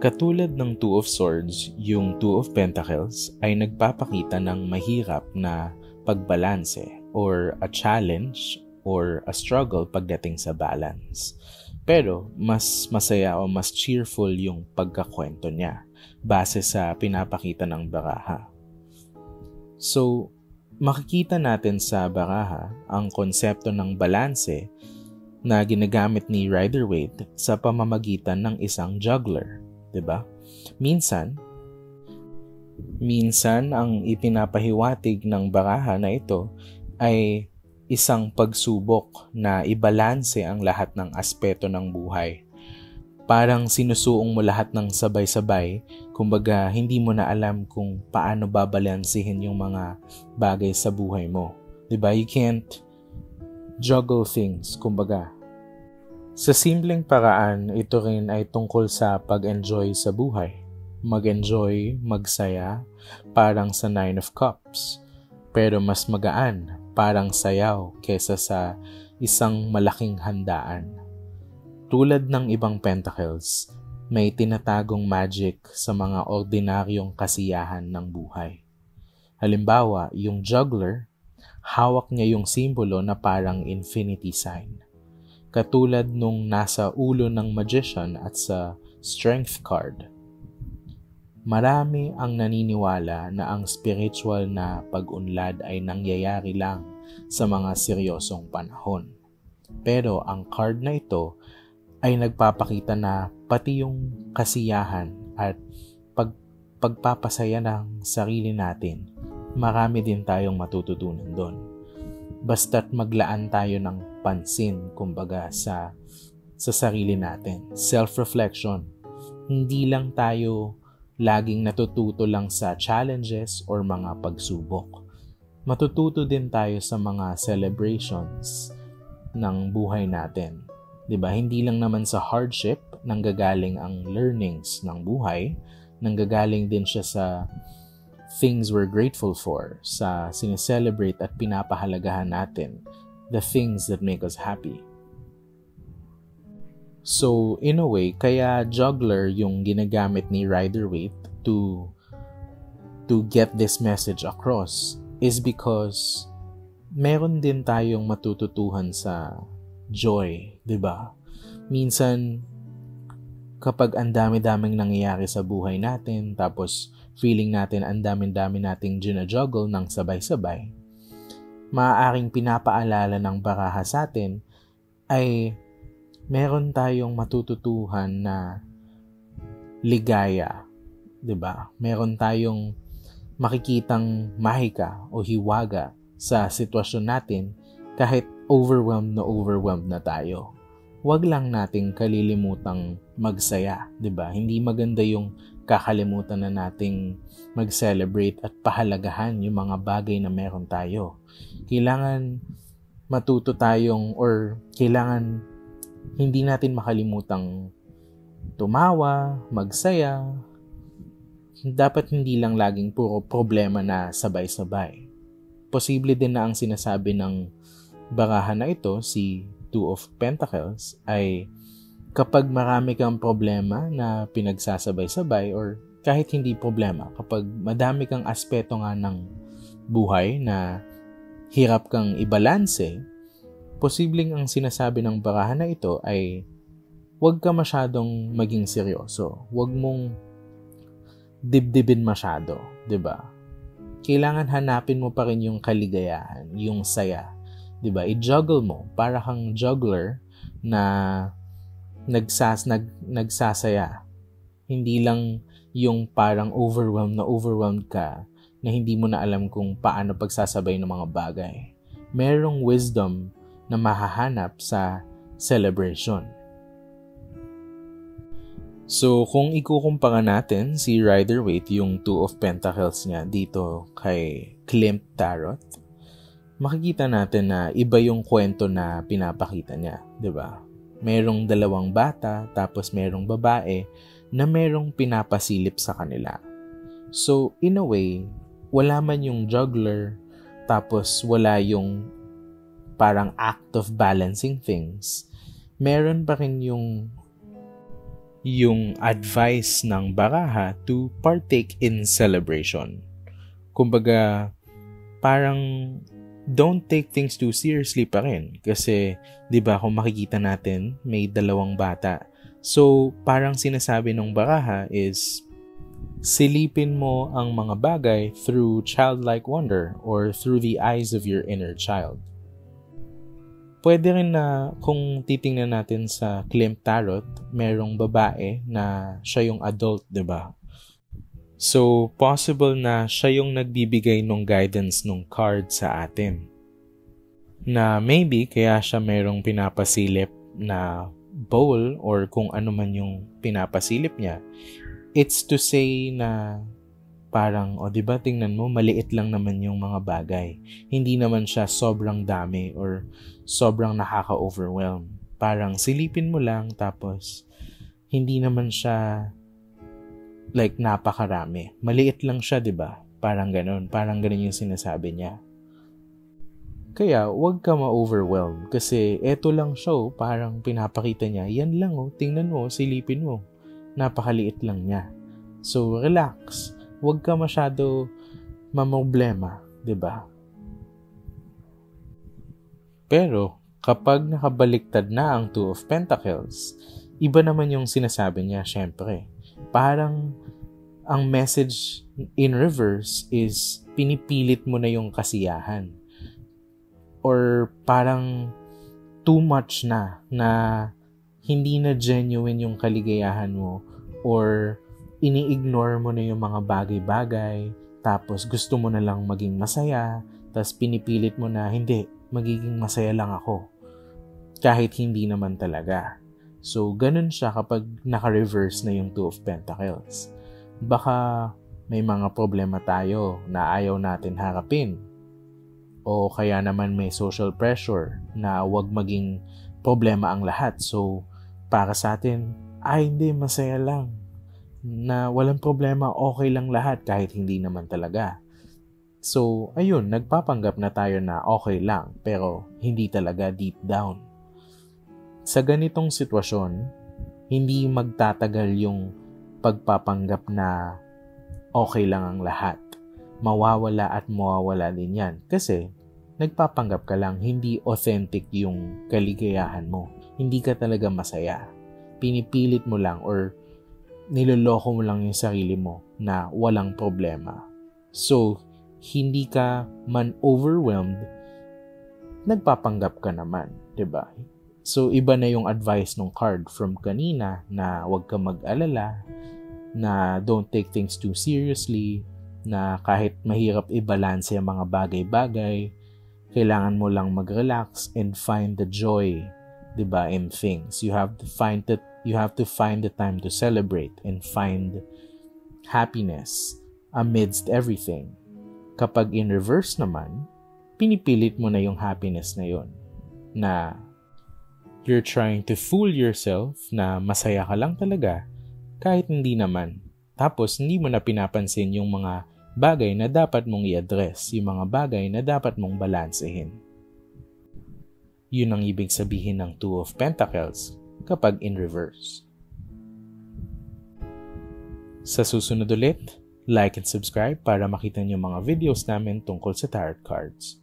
Katulad ng Two of Swords, yung Two of Pentacles ay nagpapakita ng mahirap na pagbalanse or a challenge or a struggle pagdating sa balance. Pero mas masaya o mas cheerful yung pagkakwento niya base sa pinapakita ng baraha. So, makikita natin sa baraha ang konsepto ng balanse na ginagamit ni Rider-Waite sa pamamagitan ng isang juggler. Diba? Minsan ang ipinapahiwatig ng baraha na ito ay isang pagsubok na ibalanse ang lahat ng aspeto ng buhay. Parang sinusuong mo lahat ng sabay-sabay, kumbaga hindi mo na alam kung paano babalansehin yung mga bagay sa buhay mo. Diba? You can't juggle things, kumbaga. Sa simpleng paraan, ito rin ay tungkol sa pag-enjoy sa buhay. Mag-enjoy, magsaya, parang sa Nine of Cups. Pero mas magaan, parang sayaw, kesa sa isang malaking handaan. Tulad ng ibang pentacles, may tinatagong magic sa mga ordinaryong kasiyahan ng buhay. Halimbawa, yung juggler, hawak niya yung simbolo na parang infinity sign. Katulad nung nasa ulo ng magician at sa strength card. Marami ang naniniwala na ang spiritual na pag-unlad ay nangyayari lang sa mga seryosong panahon. Pero ang card na ito ay nagpapakita na pati yung kasiyahan at pagpapasaya ng sarili natin, marami din tayong matututunan doon. Basta't maglaan tayo ng pansin, kumbaga, sa sarili natin. Self-reflection. Hindi lang tayo laging natututo lang sa challenges or mga pagsubok. Matututo din tayo sa mga celebrations ng buhay natin. Diba? Hindi lang naman sa hardship nanggagaling ang learnings ng buhay, nanggagaling din siya sa things we're grateful for, sa sineselebrate at pinapahalagahan natin, the things that make us happy. So, in a way, kaya juggler yung ginagamit ni Rider-Waite to get this message across is because meron din tayong matututuhan sa joy, diba? Minsan, kapag ang dami-daming nangyayari sa buhay natin, tapos feeling natin ang dami-dami nating ginajuggle ng sabay-sabay, maaaring pinapaalala ng baraha sa atin ay meron tayong matututuhan na ligaya, 'di ba? Meron tayong makikitang mahika o hiwaga sa sitwasyon natin kahit overwhelmed na tayo. Huwag lang nating kalilimutang magsaya, 'di ba? Hindi maganda yung kakalimutan na nating mag-celebrate at pahalagahan yung mga bagay na meron tayo. Kailangan matuto tayong or kailangan hindi natin makalimutang tumawa, magsaya. Dapat hindi lang laging puro problema na sabay-sabay. Posible din na ang sinasabi ng baraha na ito, si Two of Pentacles, ay kapag marami kang problema na pinagsasabay-sabay or kahit hindi problema, kapag madami kang aspeto nga ng buhay na hirap kang ibalanse, posibleng ang sinasabi ng baraha na ito ay huwag ka masyadong maging seryoso. Huwag mong dibdibin masyado, 'di ba? Kailangan hanapin mo pa rin yung kaligayahan, yung saya, 'di ba? I-juggle mo para kang juggler na nagsasaya. Hindi lang yung parang overwhelmed ka na hindi mo na alam kung paano pagsasabay ng mga bagay. Merong wisdom na mahahanap sa celebration. So, kung ikukumpara natin si Rider-Waite, yung Two of Pentacles niya dito kay Klimt Tarot, makikita natin na iba yung kwento na pinapakita niya, 'di ba? Merong dalawang bata, tapos merong babae na merong pinapasilip sa kanila. So, in a way, wala man yung juggler, tapos wala yung parang act of balancing things. Meron pa rin yung yung advice ng baraha to partake in celebration. Kumbaga, parang don't take things too seriously pa rin. Kasi, di ba, kung makikita natin, may 2 bata. So, parang sinasabi ng baraha is, silipin mo ang mga bagay through childlike wonder or through the eyes of your inner child. Pwede rin na kung titingnan natin sa Klimt Tarot, merong babae na siya yung adult, diba? So, possible na siya yung nagbibigay ng guidance ng card sa atin. Na maybe kaya siya merong pinapasilip na bowl or kung ano man yung pinapasilip niya. It's to say na parang, diba, tingnan mo, maliit lang naman yung mga bagay. Hindi naman siya sobrang dami or sobrang nakaka-overwhelm. Parang silipin mo lang tapos hindi naman siya like napakarami. Maliit lang siya, diba? Parang ganun yung sinasabi niya. Kaya, wag ka ma-overwhelm kasi eto lang siya, parang pinapakita niya, yan lang, tingnan mo, silipin mo. Napakaliit lang niya. So, relax. Huwag ka masyado mamroblema, 'di ba? Pero, kapag nakabaliktad na ang Two of Pentacles, iba naman yung sinasabi niya, syempre. Parang, ang message in reverse is, pinipilit mo na yung kasiyahan. Or, parang, too much na hindi na genuine yung kaligayahan mo or ini-ignore mo na yung mga bagay-bagay tapos gusto mo na lang maging masaya tapos pinipilit mo na hindi, magiging masaya lang ako kahit hindi naman talaga. So, ganun siya kapag naka-reverse na yung Two of Pentacles. Baka may mga problema tayo na ayaw natin harapin o kaya naman may social pressure na wag maging problema ang lahat. So, para sa atin, hindi, masaya lang. Na walang problema, okay lang lahat kahit hindi naman talaga. So, ayun, nagpapanggap na tayo na okay lang pero hindi talaga deep down. Sa ganitong sitwasyon, hindi magtatagal yung pagpapanggap na okay lang ang lahat. Mawawala at mawawala din yan kasi nagpapanggap ka lang, hindi authentic yung kaligayahan mo. Hindi ka talaga masaya. Pinipilit mo lang or niloloko mo lang yung sarili mo na walang problema. So, hindi ka man overwhelmed, nagpapanggap ka naman, 'di ba? So, iba na yung advice ng card from kanina na huwag ka mag-alala, na don't take things too seriously, na kahit mahirap i-balance yung mga bagay-bagay, kailangan mo lang mag-relax and find the joy, 'di ba, in things. You have to find the time to celebrate and find happiness amidst everything. Kapag in reverse naman, pinipilit mo na yung happiness na yon, na you're trying to fool yourself na masaya ka lang talaga kahit hindi naman. Tapos hindi mo na pinapansin yung mga bagay na dapat mong i-address, yung mga bagay na dapat mong balansehin. Yun ang ibig sabihin ng Two of Pentacles kapag in reverse. Sa susunod ulit, like and subscribe para makita niyo mga videos namin tungkol sa tarot cards.